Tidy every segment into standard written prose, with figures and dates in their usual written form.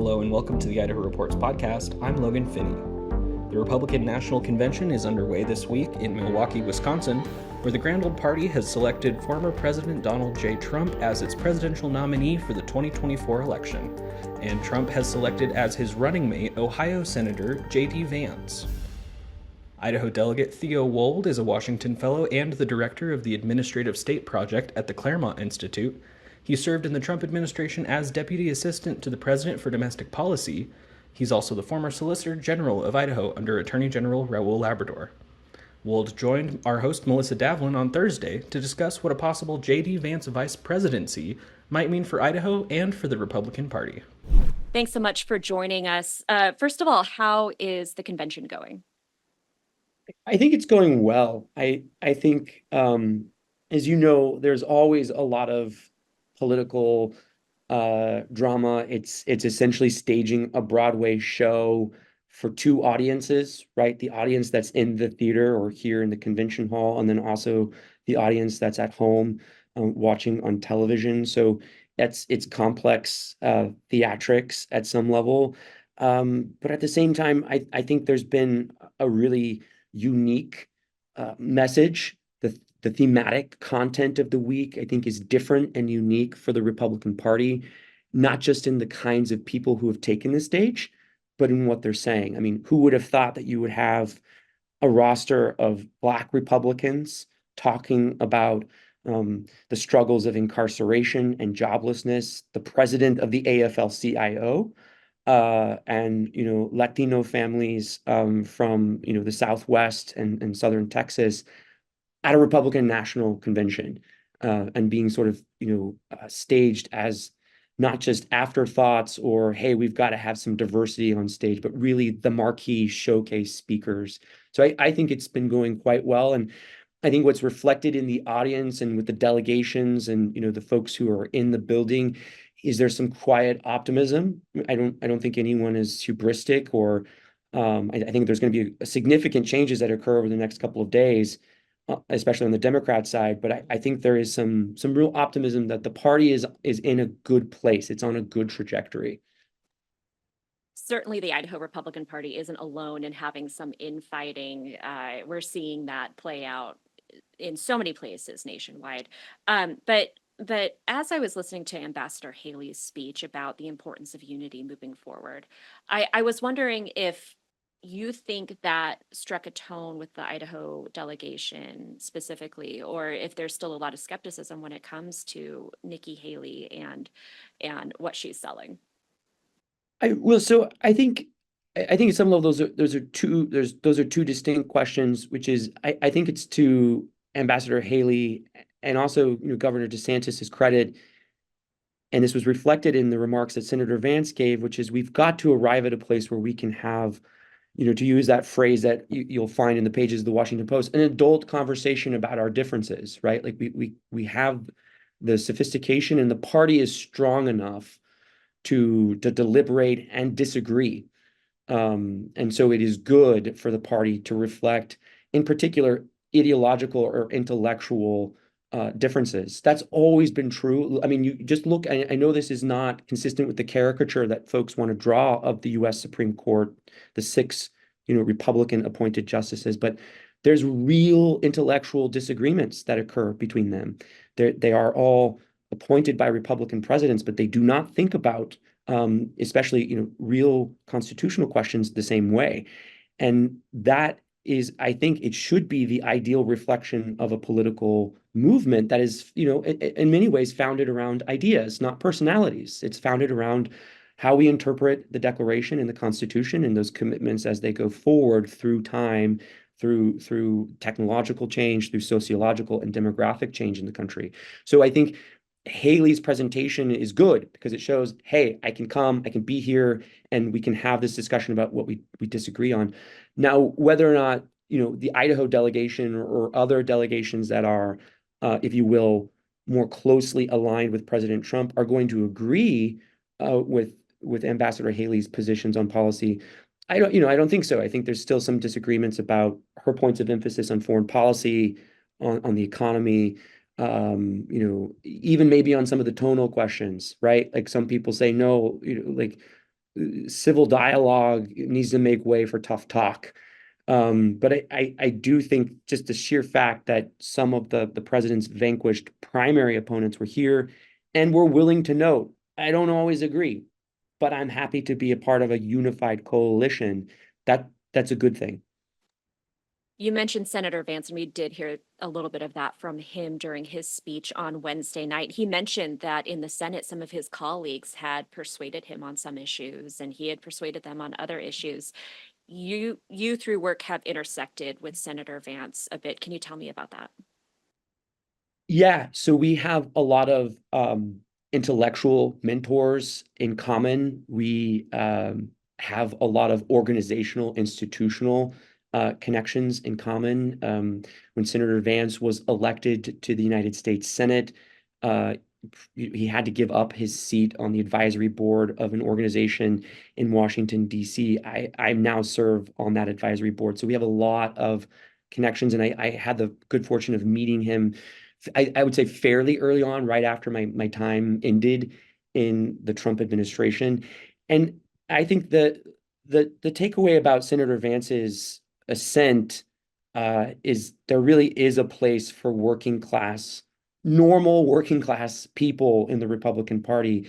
Hello and welcome to the Idaho Reports podcast. I'm Logan Finney. The Republican National Convention is underway this week in Milwaukee, Wisconsin, where the Grand Old Party has selected former President Donald J. Trump as its presidential nominee for the 2024 election, and Trump has selected as his running mate Ohio Senator J.D. Vance. Idaho delegate Theo Wold is a Washington Fellow and the director of the Administrative State Project at the Claremont Institute. He served in the Trump administration as Deputy Assistant to the President for Domestic Policy. He's also the former Solicitor General of Idaho under Attorney General Raul Labrador. Wold joined our host Melissa Davin on Thursday to discuss what a possible J.D. Vance vice presidency might mean for Idaho and for the Republican Party. Thanks so much for joining us. First of all, how is the convention going? I think it's going well. I think, as you know, there's always a lot of political drama. It's essentially staging a Broadway show for two audiences, right? The audience that's in the theater or here in the convention hall, and then also the audience that's at home watching on television. So it's complex theatrics at some level. But at the same time, I think there's been a really unique message. The thematic content of the week, I think, is different and unique for the Republican Party, not just in the kinds of people who have taken the stage, but in what they're saying. I mean, who would have thought that you would have a roster of Black Republicans talking about the struggles of incarceration and joblessness, the president of the AFL-CIO, and Latino families from the Southwest and Southern Texas at a Republican National Convention, and being sort of staged as not just afterthoughts or, hey, we've got to have some diversity on stage, but really the marquee showcase speakers. So I think it's been going quite well, and I think what's reflected in the audience and with the delegations and the folks who are in the building is there some quiet optimism. I don't think anyone is hubristic, or I think there's going to be significant changes that occur over the next couple of days, especially on the Democrat side. But I think there is some real optimism that the party is in a good place. It's on a good trajectory. Certainly, the Idaho Republican Party isn't alone in having some infighting. We're seeing that play out in so many places nationwide. But as I was listening to Ambassador Haley's speech about the importance of unity moving forward, I was wondering if you think that struck a tone with the Idaho delegation specifically, or if there's still a lot of skepticism when it comes to Nikki Haley and what she's selling. So I think at some level those are two distinct questions, which is I think it's to Ambassador Haley and also Governor DeSantis's credit, and this was reflected in the remarks that Senator Vance gave, which is we've got to arrive at a place where we can have, to use that phrase that you'll find in the pages of the Washington Post, an adult conversation about our differences, right? Like we have the sophistication, and the party is strong enough to deliberate and disagree. And so it is good for the party to reflect, in particular, ideological or intellectual differences. That's always been true. I mean, you just look, I know this is not consistent with the caricature that folks want to draw of the U.S. Supreme Court, the six, Republican appointed justices, but there's real intellectual disagreements that occur between them. They are all appointed by Republican presidents, but they do not think about, especially, real constitutional questions the same way. And that is, I think it should be the ideal reflection of a political movement that is, in many ways founded around ideas, not personalities. It's founded around how we interpret the Declaration and the Constitution and those commitments as they go forward through time, through technological change, through sociological and demographic change in the country. So I think Haley's presentation is good because it shows, hey, I can come, I can be here, and we can have this discussion about what we disagree on. Now, whether or not, the Idaho delegation or other delegations that are, if you will, more closely aligned with President Trump are going to agree with Ambassador Haley's positions on policy, I don't think so. I think there's still some disagreements about her points of emphasis on foreign policy, on the economy, even maybe on some of the tonal questions, right? Like some people say, no, like civil dialogue needs to make way for tough talk. But I do think just the sheer fact that some of the president's vanquished primary opponents were here and were willing to note, I don't always agree, but I'm happy to be a part of a unified coalition. That's a good thing. You mentioned Senator Vance, and we did hear a little bit of that from him during his speech on Wednesday night. He mentioned that in the Senate, some of his colleagues had persuaded him on some issues, and he had persuaded them on other issues. You through work have intersected with Senator Vance a bit. Can you tell me about that? Yeah, so we have a lot of intellectual mentors in common. We have a lot of organizational, institutional connections in common. When Senator Vance was elected to the United States Senate, uh, he had to give up his seat on the advisory board of an organization in Washington, D.C. I now serve on that advisory board. So we have a lot of connections, and I had the good fortune of meeting him I would say fairly early on, right after my time ended in the Trump administration. And I think the takeaway about Senator Vance's ascent is there really is a place for working class, normal working class people in the Republican Party.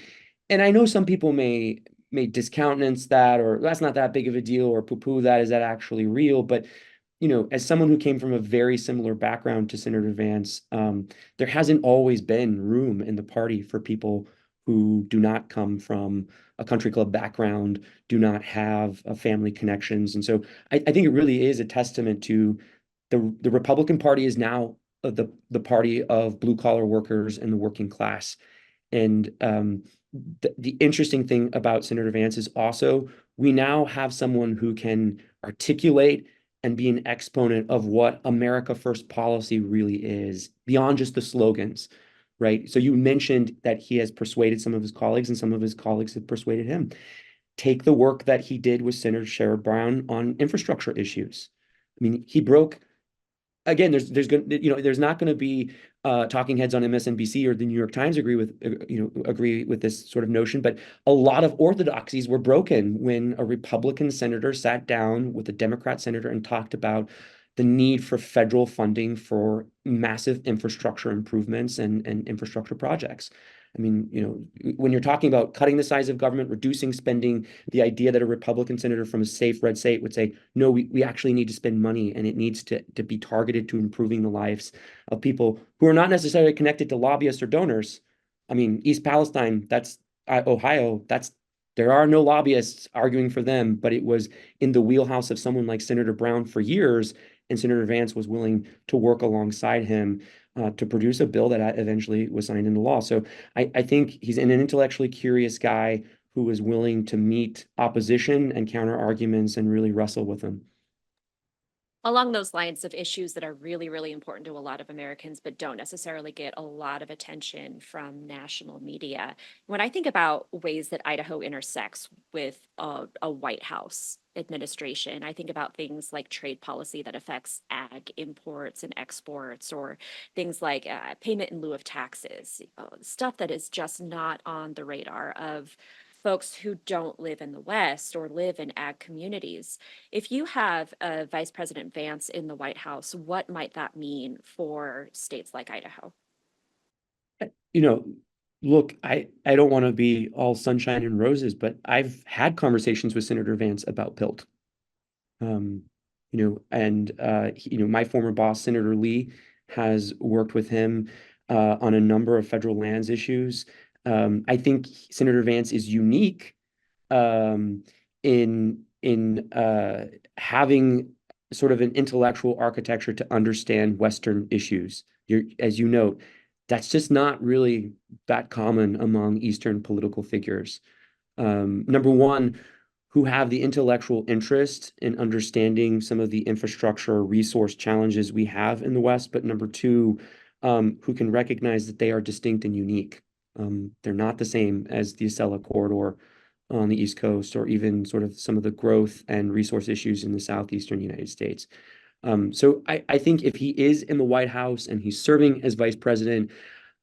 And I know some people may discountenance that, or that's not that big of a deal, or poo-poo that, is that actually real? But as someone who came from a very similar background to Senator Vance, there hasn't always been room in the party for people who do not come from a country club background, do not have family connections. And so I think it really is a testament to the Republican Party is now the party of blue collar workers and the working class. And the interesting thing about Senator Vance is also we now have someone who can articulate and be an exponent of what America First policy really is, beyond just the slogans, right? So you mentioned that he has persuaded some of his colleagues, and some of his colleagues have persuaded him. Take the work that he did with Senator Sherrod Brown on infrastructure issues. I mean, he broke again, there's not going to be talking heads on MSNBC or the New York Times agree with this sort of notion, but a lot of orthodoxies were broken when a Republican senator sat down with a Democrat senator and talked about the need for federal funding for massive infrastructure improvements and infrastructure projects. I mean, when you're talking about cutting the size of government, reducing spending, the idea that a Republican senator from a safe red state would say, no, we actually need to spend money, and it needs to be targeted to improving the lives of people who are not necessarily connected to lobbyists or donors. I mean, East Palestine, that's Ohio, there are no lobbyists arguing for them, but it was in the wheelhouse of someone like Senator Brown for years, and Senator Vance was willing to work alongside him to produce a bill that eventually was signed into law. So I think he's an intellectually curious guy who is willing to meet opposition and counter arguments and really wrestle with them. Along those lines of issues that are really, really important to a lot of Americans, but don't necessarily get a lot of attention from national media. When I think about ways that Idaho intersects with a White House administration, I think about things like trade policy that affects ag imports and exports, or things like payment in lieu of taxes, stuff that is just not on the radar of folks who don't live in the West or live in ag communities. If you have Vice President Vance in the White House, what might that mean for states like Idaho? You know, Look, I don't want to be all sunshine and roses, but I've had conversations with Senator Vance about PILT. Um, and my former boss, Senator Lee, has worked with him on a number of federal lands issues. I think Senator Vance is unique um, in having sort of an intellectual architecture to understand Western issues. As you note, that's just not really that common among Eastern political figures. Number one, who have the intellectual interest in understanding some of the infrastructure or resource challenges we have in the West, but number two, who can recognize that they are distinct and unique. They're not the same as the Acela corridor on the East Coast, or even sort of some of the growth and resource issues in the southeastern United States. So I think if he is in the White House and he's serving as vice president,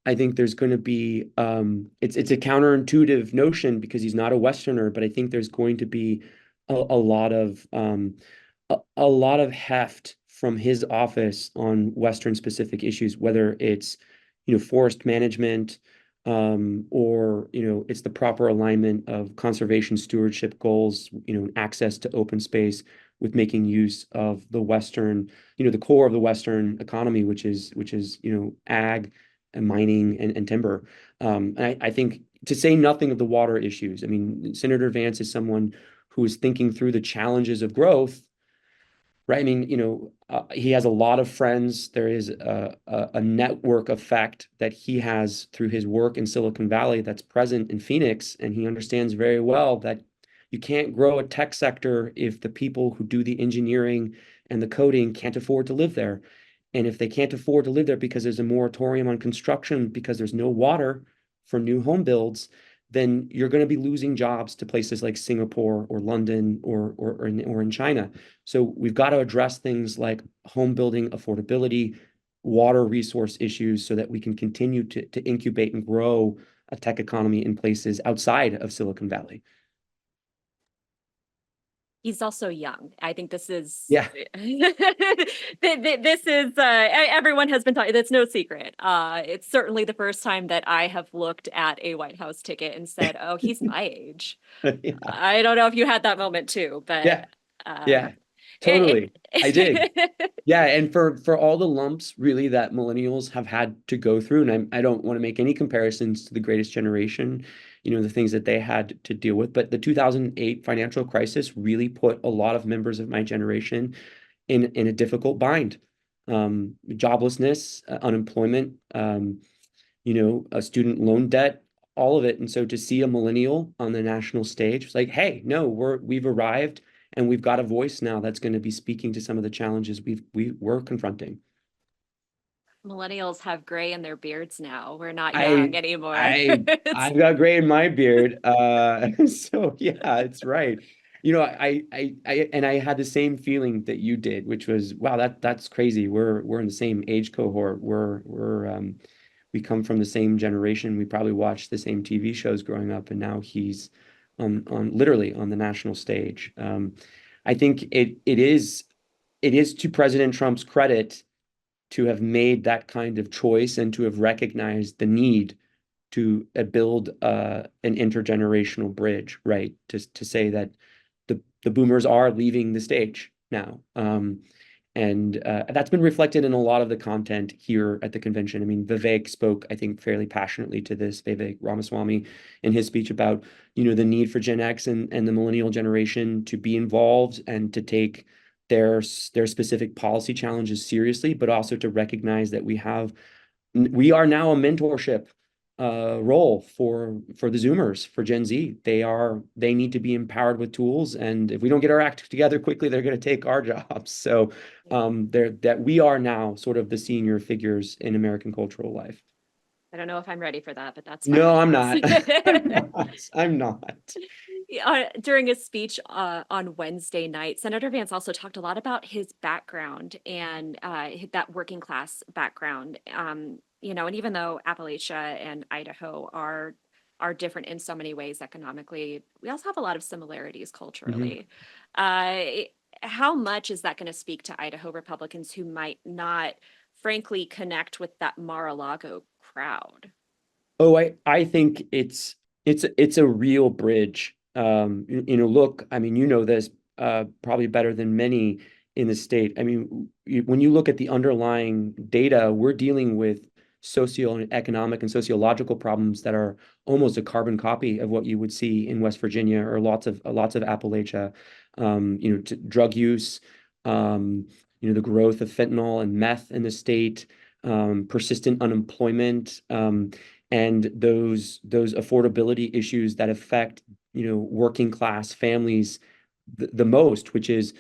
I think there's going to be it's a counterintuitive notion because he's not a Westerner, but I think there's going to be a lot of a lot of heft from his office on Western specific issues, whether it's forest management, or it's the proper alignment of conservation stewardship goals, access to open space with making use of the Western, the core of the Western economy, which is ag and mining and timber. And I think to say nothing of the water issues. I mean, Senator Vance is someone who is thinking through the challenges of growth, right? I mean, he has a lot of friends. There is a network effect that he has through his work in Silicon Valley that's present in Phoenix, and he understands very well that you can't grow a tech sector if the people who do the engineering and the coding can't afford to live there. And if they can't afford to live there because there's a moratorium on construction, because there's no water for new home builds, then you're going to be losing jobs to places like Singapore or London or in China. So we've got to address things like home building affordability, water resource issues, so that we can continue to incubate and grow a tech economy in places outside of Silicon Valley. He's also young. I think this is Yeah. this is everyone has been talking. That's no secret. It's certainly the first time that I have looked at a White House ticket and said, "Oh, he's my age." Yeah. I don't know if you had that moment too, but Yeah. Yeah. Totally. I did. Yeah, and for all the lumps really that millennials have had to go through, and I don't want to make any comparisons to the greatest generation, the things that they had to deal with, but the 2008 financial crisis really put a lot of members of my generation in a difficult bind. Joblessness, unemployment, a student loan debt, all of it. And so to see a millennial on the national stage, it's like, hey, no, we've arrived and we've got a voice now that's going to be speaking to some of the challenges we're confronting. millennials have gray in their beards now. We're not I young anymore. I I've got gray in my beard. So yeah, it's right. And I had the same feeling that you did, which was, wow, that's crazy. We're in the same age cohort. We come from the same generation. We probably watched the same TV shows growing up, and now he's on literally on the national stage. I think it is to President Trump's credit to have made that kind of choice and to have recognized the need to build an intergenerational bridge, right? To say that the boomers are leaving the stage now. And that's been reflected in a lot of the content here at the convention. I mean, Vivek spoke, I think, fairly passionately to this, Vivek Ramaswamy, in his speech about, the need for Gen X and the millennial generation to be involved and to take their specific policy challenges seriously, but also to recognize that we are now a mentorship role for the Zoomers, for Gen Z. They need to be empowered with tools, and if we don't get our act together quickly, they're going to take our jobs. So that we are now sort of the senior figures in American cultural life. I don't know if I'm ready for that, but that's No, fine. I'm not. I'm not. During his speech on Wednesday night, Senator Vance also talked a lot about his background and that working class background. And even though Appalachia and Idaho are different in so many ways economically, we also have a lot of similarities culturally. How much is that going to speak to Idaho Republicans who might not, frankly, connect with that Mar-a-Lago crowd? Oh, I think it's a real bridge. Look, I mean, this probably better than many in the state. I mean, when you look at the underlying data, we're dealing with socioeconomic and sociological problems that are almost a carbon copy of what you would see in West Virginia or lots of Appalachia. Drug use, the growth of fentanyl and meth in the state, persistent unemployment, and those affordability issues that affect working class families the most, which is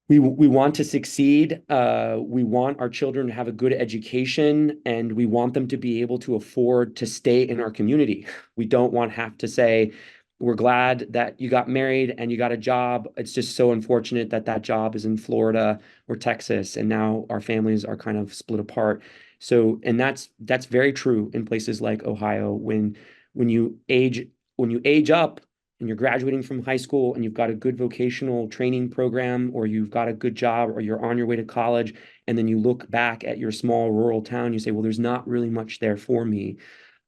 we want to succeed. We want our children to have a good education, and we want them to be able to afford to stay in our community. We don't want to have to say, we're glad that you got married and you got a job. It's just so unfortunate that job is in Florida or Texas, and now our families are kind of split apart. So, and that's very true in places like Ohio when you age when you age up and you're graduating from high school and you've got a good vocational training program or you've got a good job or you're on your way to college and then you look back at your small rural town, you say, well, there's not really much there for me.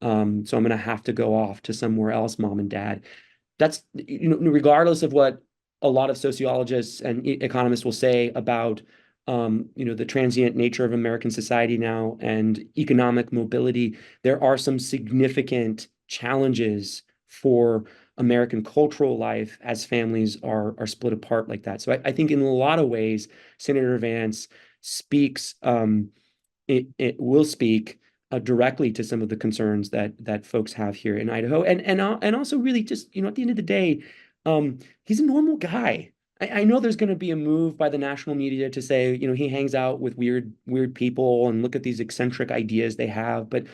So I'm going to have to go off to somewhere else, mom and dad. That's, regardless of what a lot of sociologists and economists will say about, the transient nature of American society now and economic mobility, there are some significant challenges for American cultural life as families are split apart like that. So I think in a lot of ways, Senator Vance speaks, it will speak directly to some of the concerns that folks have here in Idaho, and also really just at the end of the day, he's a normal guy. I know there's going to be a move by the national media to say he hangs out with weird people and look at these eccentric ideas they have, but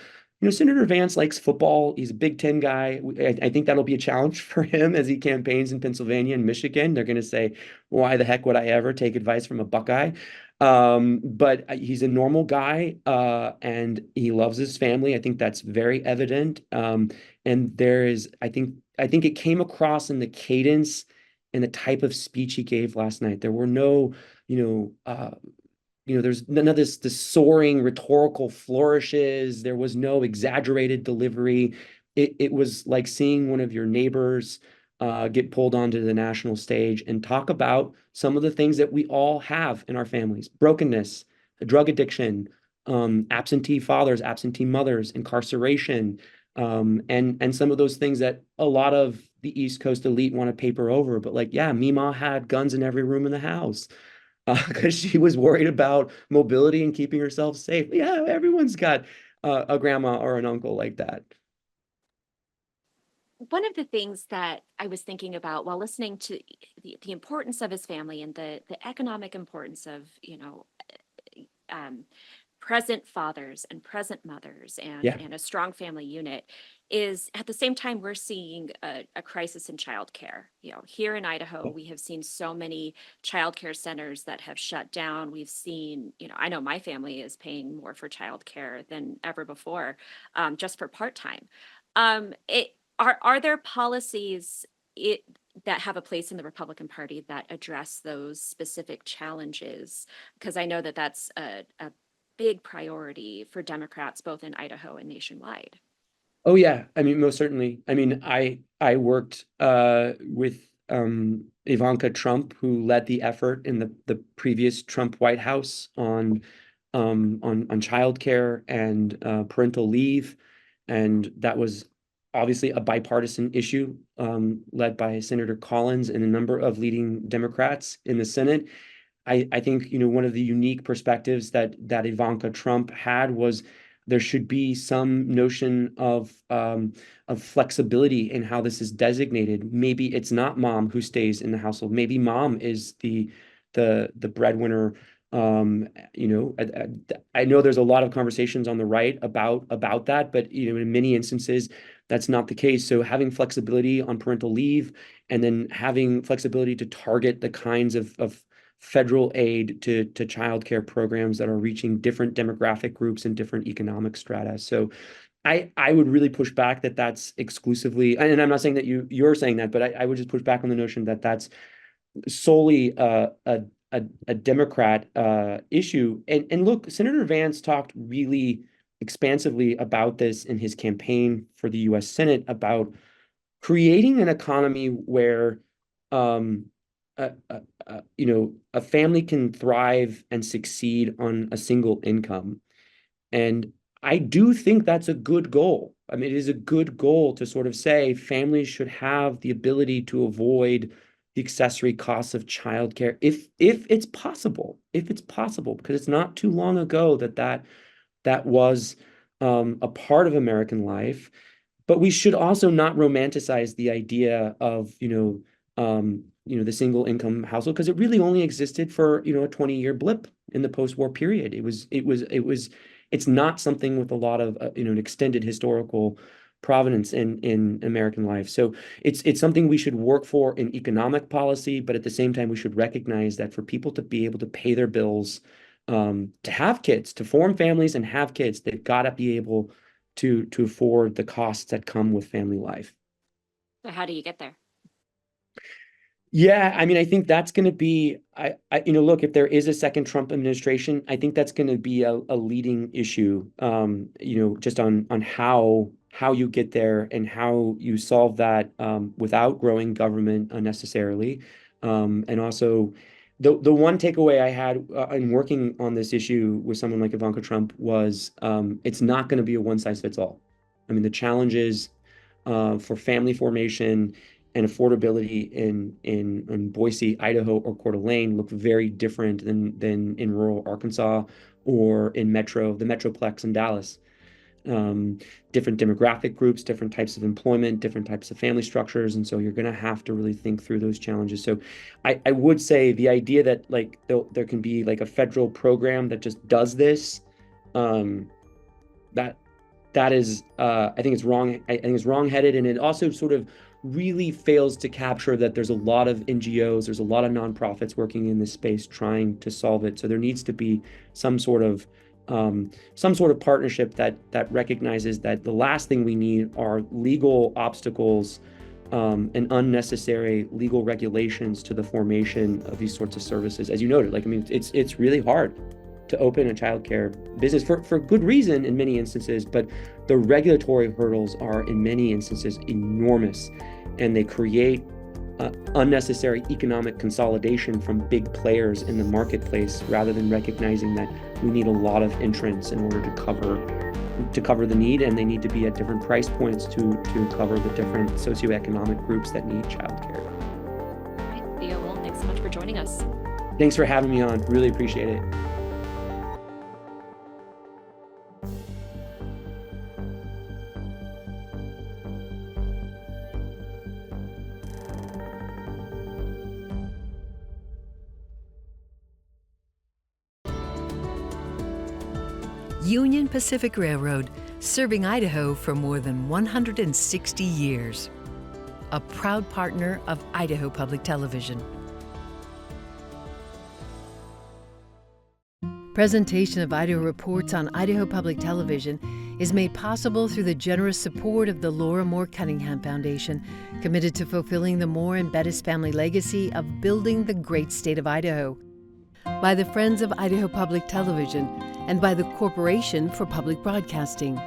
Senator Vance likes football. He's a Big Ten guy. I think that'll be a challenge for him as he campaigns in Pennsylvania and Michigan. They're going to say, why the heck would I ever take advice from a Buckeye? But he's a normal guy, and he loves his family. I think that's very evident. And I think it came across in the cadence and the type of speech he gave last night. There were no, there's none of this soaring rhetorical flourishes. There was no exaggerated delivery. It was like seeing one of your neighbors get pulled onto the national stage and talk about some of the things that we all have in our families: brokenness, drug addiction, absentee fathers, absentee mothers, incarceration, and some of those things that a lot of the East Coast elite want to paper over. But like, yeah, Mima had guns in every room in the house because she was worried about mobility and keeping herself safe. Yeah, everyone's got a grandma or an uncle like that. One of the things that I was thinking about while listening to the importance of his family and the economic importance of, um, present fathers and present mothers Yeah. and a strong family unit is at the same time we're seeing a crisis in childcare. Here in Idaho, we have seen so many childcare centers that have shut down. We've seen, I know my family is paying more for childcare than ever before, just for part-time. Are there policies that have a place in the Republican Party that address those specific challenges? Because I know that that's a big priority for Democrats, both in Idaho and nationwide. Oh yeah, I mean, most certainly. I mean, I worked with Ivanka Trump, who led the effort in the previous Trump White House on childcare and parental leave, and that was obviously a bipartisan issue led by Senator Collins and a number of leading Democrats in the Senate. I think one of the unique perspectives that Ivanka Trump had was there should be some notion of flexibility in how this is designated. Maybe it's not mom who stays in the household. Maybe mom is the breadwinner. I know there's a lot of conversations on the right about that, but in many instances that's not the case. So having flexibility on parental leave and then having flexibility to target the kinds of federal aid to childcare programs that are reaching different demographic groups and different economic strata. So I would really push back that that's exclusively, and I'm not saying that you're saying that, but I would just push back on the notion that that's solely a Democrat issue. And look, Senator Vance talked really expansively about this in his campaign for the U.S. Senate about creating an economy where um, a family can thrive and succeed on a single income. And I do think that's a good goal. I mean, it is a good goal to sort of say families should have the ability to avoid the accessory costs of childcare if it's possible, because it's not too long ago that was a part of American life. But we should also not romanticize the idea of, the single income household, because it really only existed for, a 20-year blip in the post-war period. It's not something with a lot of, an extended historical provenance in American life. So it's something we should work for in economic policy, but at the same time, we should recognize that for people to be able to pay their bills, to have kids, to form families and have kids, they've got to be able to afford the costs that come with family life. So how do you get there? Yeah, I mean, I think that's going to be, look, if there is a second Trump administration, I think that's going to be a leading issue, just on how you get there and how you solve that without growing government unnecessarily. And also, the one takeaway I had in working on this issue with someone like Ivanka Trump was it's not going to be a one size fits all. I mean, the challenges for family formation and affordability in Boise, Idaho, or Coeur d'Alene look very different than in rural Arkansas or in the Metroplex in Dallas. Different demographic groups, different types of employment, different types of family structures. And so you're going to have to really think through those challenges. So I would say the idea that like there can be like a federal program that just does this, that is, I think it's wrong. I think it's wrong-headed, and it also sort of really fails to capture that there's a lot of NGOs, there's a lot of nonprofits working in this space trying to solve it. So there needs to be some sort of partnership that recognizes that the last thing we need are legal obstacles and unnecessary legal regulations to the formation of these sorts of services. As you noted, like, I mean, it's really hard to open a childcare business for good reason in many instances, but the regulatory hurdles are in many instances enormous, and they create unnecessary economic consolidation from big players in the marketplace rather than recognizing that we need a lot of entrants in order to cover the need, and they need to be at different price points to cover the different socioeconomic groups that need childcare. All right, Theo Wold, thanks so much for joining us. Thanks for having me on. Really appreciate it. Union Pacific Railroad, serving Idaho for more than 160 years. A proud partner of Idaho Public Television. Presentation of Idaho Reports on Idaho Public Television is made possible through the generous support of the Laura Moore Cunningham Foundation, committed to fulfilling the Moore and Bettis family legacy of building the great state of Idaho, by the Friends of Idaho Public Television, and by the Corporation for Public Broadcasting.